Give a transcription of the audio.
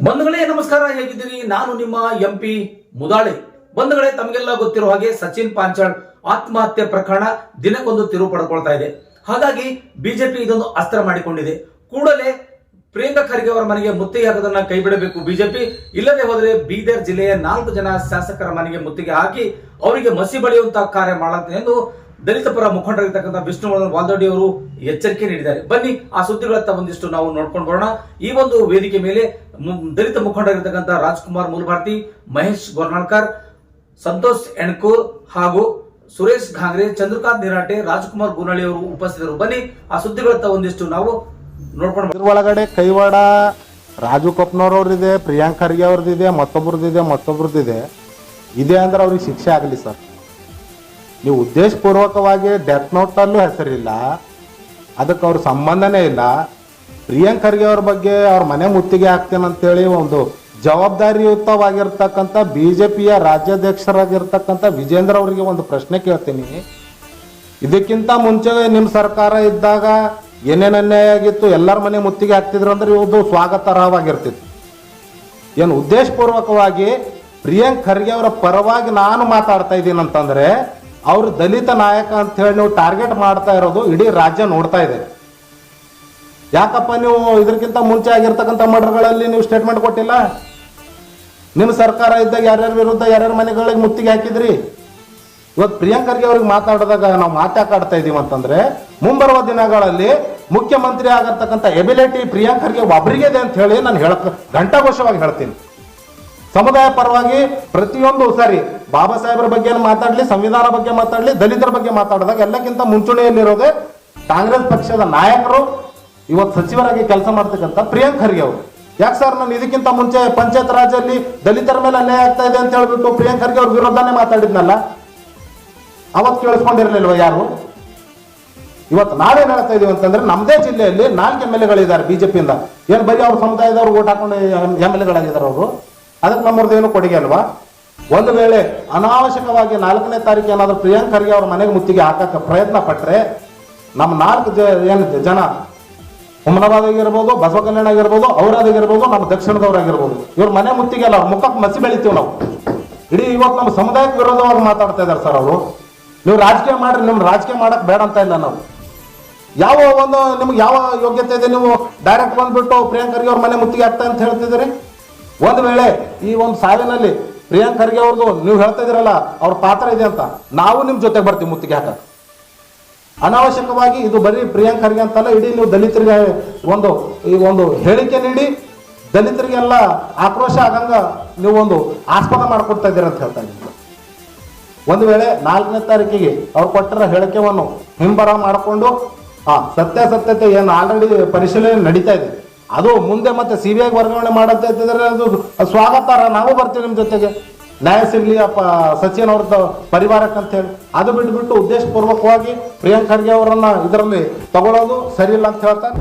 ಬಂಧುಗಳೇ ನಮಸ್ಕಾರ, ಹೇಗಿದ್ದೀರಿ? ನಾನು ನಿಮ್ಮ ಎಂಪಿ ಮುದಾಳಿ. ಬಂಧುಗಳೇ, ತಮಗೆಲ್ಲ ಗೊತ್ತಿರೋ ಹಾಗೆ ಸಚಿನ್ ಪಾಂಚಾಳ್ ಆತ್ಮಹತ್ಯೆ ಪ್ರಕರಣ ದಿನಕ್ಕೊಂದು ತಿರುವು ಪಡೆದುಕೊಳ್ತಾ ಇದೆ. ಹಾಗಾಗಿ ಬಿಜೆಪಿ ಇದೊಂದು ಅಸ್ತ್ರ ಮಾಡಿಕೊಂಡಿದೆ. ಕೂಡಲೇ ಪ್ರಿಯಾಂಕಾ ಖರ್ಗೆ ಅವರ ಮನೆಗೆ ಮುತ್ತಿಗೆ ಹಾಕೋದನ್ನ ಕೈ ಬಿಡಬೇಕು ಬಿಜೆಪಿ. ಇಲ್ಲದೆ ಹೋದರೆ ಬೀದರ್ ಜಿಲ್ಲೆಯ 4 ಜನ ಶಾಸಕರ ಮನೆಗೆ ಮುತ್ತಿಗೆ ಹಾಕಿ ಅವರಿಗೆ ಮಸಿ ಬಳಿಯುವಂತಹ ಕಾರ್ಯ ಮಾಡುತ್ತೆ ಎಂದು ದಲಿತ ಪರ ಮುಖಂಡರಿರ್ತಕ್ಕಂಥ ವಿಷ್ಣುವರ್ಧನ್ ವಾಲ್ದೋಡಿ ಅವರು ಎಚ್ಚರಿಕೆ ನೀಡಿದ್ದಾರೆ. ಬನ್ನಿ ಆ ಸುದ್ದಿಗಳತ್ತ ಒಂದಿಷ್ಟು ನಾವು ನೋಡ್ಕೊಂಡು ಬರೋಣ. ಈ ಒಂದು ವೇದಿಕೆ ಮೇಲೆ ದಲಿತ ಮುಖಂಡರಿರ್ತಕ್ಕಂಥ ರಾಜ್ಕುಮಾರ್ ಮೂಲ್ಭಾರತಿ, ಮಹೇಶ್ ಗೋರ್ನಾಳ್ಕರ್, ಸಂತೋಷ್ ಎಣ್ಕೂರ್ ಹಾಗೂ ಸುರೇಶ್ ಘಾಂಗ್ರೆ, ಚಂದ್ರಕಾಂತ್ ನಿರಾಟೆ, ರಾಜ್ಕುಮಾರ್ ಗುನಳ್ಳಿ ಅವರು ಉಪಸ್ಥಿತರು. ಬನ್ನಿ ಆ ಸುದ್ದಿಗಳತ್ತ ಒಂದಿಷ್ಟು ನಾವು ನೋಡ್ಕೊಂಡು. ಇದ್ರ ಒಳಗಡೆ ಕೈವಾಡ ರಾಜು ಕಪ್ನವ್ರವ್ರಿದೆ, ಪ್ರಿಯಾಂಕ್ ಖರ್ಗೆ ಅವ್ರದ್ದಿದೆ, ಮತ್ತೊಬ್ರದ್ದಿದೆ ಇದೆ ಅಂದ್ರೆ ಅವ್ರಿಗೆ ಶಿಕ್ಷೆ ಆಗಲಿ ಸರ್. ನೀವು ಉದ್ದೇಶಪೂರ್ವಕವಾಗಿ ಡೆತ್ ನೋಟಲ್ಲೂ ಹೆಸರಿಲ್ಲ, ಅದಕ್ಕೆ ಅವ್ರ ಸಂಬಂಧನೇ ಇಲ್ಲ. ಪ್ರಿಯಾಂಕ್ ಖರ್ಗೆ ಅವ್ರ ಬಗ್ಗೆ ಅವ್ರ ಮನೆ ಮುತ್ತಿಗೆ ಹಾಕ್ತೇನೆ ಅಂತೇಳಿ ಒಂದು ಜವಾಬ್ದಾರಿಯುತವಾಗಿರ್ತಕ್ಕಂಥ ಬಿಜೆಪಿಯ ರಾಜ್ಯಾಧ್ಯಕ್ಷರಾಗಿರ್ತಕ್ಕಂಥ ವಿಜೇಂದ್ರ ಅವರಿಗೆ ಒಂದು ಪ್ರಶ್ನೆ ಕೇಳ್ತೀನಿ. ಇದಕ್ಕಿಂತ ಮುಂಚೆ ನಿಮ್ಮ ಸರ್ಕಾರ ಇದ್ದಾಗ ಏನೇನು ಅನ್ಯಾಯ ಆಗಿತ್ತು, ಎಲ್ಲರ ಮನೆ ಮುತ್ತಿಗೆ ಹಾಕ್ತಿದ್ರು ಅಂದ್ರೆ ಇವತ್ತು ಸ್ವಾಗತಾರ್ಹವಾಗಿರ್ತಿತ್ತು. ಏನು ಉದ್ದೇಶಪೂರ್ವಕವಾಗಿ ಪ್ರಿಯಾಂಕ್ ಖರ್ಗೆ ಅವರ ಪರವಾಗಿ ನಾನು ಮಾತಾಡ್ತಾ ಇದ್ದೀನಿ ಅಂತಂದ್ರೆ ಅವರು ದಲಿತ ನಾಯಕ ಅಂತ ಹೇಳಿ ನೀವು ಟಾರ್ಗೆಟ್ ಮಾಡ್ತಾ ಇರೋದು ಇಡೀ ರಾಜ್ಯ ನೋಡ್ತಾ ಇದೆ. ಯಾಕಪ್ಪ ನೀವು ಇದಕ್ಕಿಂತ ಮುಂಚೆ ಆಗಿರ್ತಕ್ಕಂಥ ಮರ್ಡರ್ಗಳಲ್ಲಿ ನೀವು ಸ್ಟೇಟ್ಮೆಂಟ್ ಕೊಟ್ಟಿಲ್ಲ? ನಿಮ್ಮ ಸರ್ಕಾರ ಇದ್ದಾಗ ಯಾರ್ಯಾರ ವಿರುದ್ಧ ಯಾರ್ಯಾರ ಮನೆಗಳಿಗೆ ಮುತ್ತಿಗೆ ಹಾಕಿದ್ರಿ? ಇವತ್ತು ಪ್ರಿಯಾಂಕ್ ಖರ್ಗೆ ಅವ್ರಿಗೆ ಮಾತಾಡಿದಾಗ ನಾವು ಮಾತಾಡ್ತಾ ಇದೀವಿ ಅಂತಂದ್ರೆ ಮುಂಬರುವ ದಿನಗಳಲ್ಲಿ ಮುಖ್ಯಮಂತ್ರಿ ಆಗಿರ್ತಕ್ಕಂಥ ಎಬಿಲಿಟಿ ಪ್ರಿಯಾಂಕ್ ಖರ್ಗೆ ಒಬ್ಬರಿಗೆ ಇದೆ ಅಂತ ಹೇಳಿ ನಾನು ಘಂಟಾಘೋಷವಾಗಿ ಹೇಳ್ತೀನಿ. ಸಮುದಾಯ ಪರವಾಗಿ ಪ್ರತಿಯೊಂದು ಸಾರಿ ಬಾಬಾ ಸಾಹೇಬರ ಬಗ್ಗೆ ಮಾತಾಡ್ಲಿ, ಸಂವಿಧಾನ ಬಗ್ಗೆ ಮಾತಾಡ್ಲಿ, ದಲಿತರ ಬಗ್ಗೆ ಮಾತಾಡಿದಾಗ ಎಲ್ಲಕ್ಕಿಂತ ಮುಂಚೂಣಿಯಲ್ಲಿರೋದೇ ಕಾಂಗ್ರೆಸ್ ಪಕ್ಷದ ನಾಯಕರು, ಇವತ್ತು ಸಚಿವರಾಗಿ ಕೆಲಸ ಮಾಡ್ತಕ್ಕಂಥ ಪ್ರಿಯಾಂಕ್ ಖರ್ಗೆ ಅವರು. ಯಾಕೆ ಸರ್ ನಾನು ಇದಕ್ಕಿಂತ ಮುಂಚೆ ಪಂಚಾಯತ್ ರಾಜಲ್ಲಿ ದಲಿತರ ಮೇಲೆ ಅನ್ಯಾಯ ಆಗ್ತಾ ಇದೆ ಅಂತ ಹೇಳ್ಬಿಟ್ಟು ಪ್ರಿಯಾಂಕ್ ಖರ್ಗೆ ಅವ್ರ ವಿರುದ್ಧನೇ ಮಾತಾಡಿದ್ನಲ್ಲ, ಅವತ್ತು ಕೇಳಿಸ್ಕೊಂಡಿರ್ಲಿಲ್ವ ಯಾರು? ಇವತ್ತು ನಾವೇನ್ ಹೇಳ್ತಾ ಇದೀವಿ ಅಂತಂದ್ರೆ ನಮ್ಮದೇ ಜಿಲ್ಲೆಯಲ್ಲಿ 4 MLA-ಗಳಿದ್ದಾರೆ ಬಿಜೆಪಿಯಿಂದ. ಏನ್ ಬರೀ ಅವ್ರ ಸಮುದಾಯದವ್ರು ಓಟ್ ಹಾಕೊಂಡು MLA-ಗಳಾಗಿದ್ದಾರೆ ಅವರು? ಅದಕ್ಕೆ ನಮ್ಮವ್ರದ್ದೇನು ಕೊಡುಗೆ ಅಲ್ವಾ? ಒಂದು ವೇಳೆ ಅನಾವಶ್ಯಕವಾಗಿ 4ನೇ ತಾರೀಕು ಏನಾದರೂ ಪ್ರಿಯಾಂಕ್ ಖರ್ಗೆ ಅವ್ರ ಮನೆಗೆ ಮುತ್ತಿಗೆ ಹಾಕಕ್ಕೆ ಪ್ರಯತ್ನ ಪಟ್ಟರೆ ನಮ್ಮ 4 ಜನ ಹುಮನಾಬಾದ್ ಆಗಿರ್ಬೋದು, ಬಸವ ಕಲ್ಯಾಣ ಆಗಿರ್ಬೋದು, ಅವರಾಗಿರ್ಬೋದು, ನಮ್ಮ ದಕ್ಷಿಣದವರಾಗಿರ್ಬೋದು, ಇವ್ರ ಮನೆ ಮುತ್ತಿಗೆ ಅಲ್ಲ, ಅವ್ರ ಮುಖಕ್ಕೆ ಮಸಿ ಬೆಳಿತೀವಿ ನಾವು. ಇಡೀ ಇವತ್ತು ನಮ್ಮ ಸಮುದಾಯಕ್ಕೆ ವಿರೋಧವಾಗಿ ಮಾತಾಡ್ತಾ ಇದ್ದಾರೆ ಸರ್ ಅವರು. ನೀವು ರಾಜಕೀಯ ಮಾಡ್ರಿ, ನಿಮ್ಗೆ ರಾಜಕೀಯ ಮಾಡಕ್ ಬೇಡ ಅಂತ ಇಲ್ಲ ನಾವು. ನಿಮ್ಗೆ ಯಾವ ಯೋಗ್ಯತೆ ಇದೆ? ನೀವು ಡೈರೆಕ್ಟ್ ಬಂದ್ಬಿಟ್ಟು ಪ್ರಿಯಾಂಕ್ ಖರ್ಗೆ ಅವ್ರ ಮನೆ ಮುತ್ತಿಗೆ ಹಾಕ್ತಾ ಅಂತ ಹೇಳ್ತಿದ್ದೀರಿ. ಒಂದು ವೇಳೆ ಈ ಒಂದು ಸಾವಿನಲ್ಲಿ ಪ್ರಿಯಾಂಕ್ ಖರ್ಗೆ ಅವ್ರದ್ದು ನೀವು ಹೇಳ್ತಾ ಇದ್ದೀರಲ್ಲ ಅವ್ರ ಪಾತ್ರ ಇದೆ ಅಂತ, ನಾವು ನಿಮ್ ಜೊತೆಗೆ ಬರ್ತೀವಿ ಮುತ್ತಿಗೆ ಹಾಕಕ್. ಅನಾವಶ್ಯಕವಾಗಿ ಇದು ಬರೀ ಪ್ರಿಯಾಂಕ್ ಖರ್ಗೆ ಅಂತಲ್ಲ, ಇಡೀ ನೀವು ದಲಿತರಿಗೆ ಒಂದು ಹೇಳಿಕೆ ನೀಡಿ ದಲಿತರಿಗೆಲ್ಲ ಆಕ್ರೋಶ ಆಗಂಗ ನೀವು ಒಂದು ಆಸ್ಪದ ಮಾಡ್ಕೊಡ್ತಾ ಇದ್ದೀರ ಅಂತ ಹೇಳ್ತಾ ಇದ್ದೀನಿ. ಒಂದು ವೇಳೆ 4ನೇ ತಾರೀಕಿಗೆ ಅವ್ರು ಕೊಟ್ಟಿರೋ ಹೇಳಿಕೆಯನ್ನು ಹಿಂಬರ ಮಾಡಿಕೊಂಡು ಸತ್ಯಾಸತ್ಯತೆ ಏನು ಆಲ್ರೆಡಿ ಪರಿಶೀಲನೆ ನಡೀತಾ ಇದೆ, ಅದು ಮುಂದೆ ಮತ್ತೆ CBI ವರ್ಗಾವಣೆ ಮಾಡಂತ ಇದ್ದಿದ್ರೆ ಅದು ಸ್ವಾಗತಾರ್ಹ. ನಾವು ಬರ್ತೀವಿ ನಿಮ್ಮ ಜೊತೆಗೆ, ನ್ಯಾಯ ಸಿಗ್ಲಿ ಸಚಿನ್ ಅವ್ರದ್ದು ಪರಿವಾರಕ್ಕೆ ಅಂತ ಹೇಳಿ. ಅದು ಬಿಟ್ಬಿಟ್ಟು ಉದ್ದೇಶಪೂರ್ವಕವಾಗಿ ಪ್ರಿಯಾಂಕ್ ಖರ್ಗೆ ಅವರನ್ನ ಇದರಲ್ಲಿ ತಗೊಳ್ಳೋದು ಸರಿ ಇಲ್ಲ ಅಂತ ಹೇಳ್ತಾರೆ.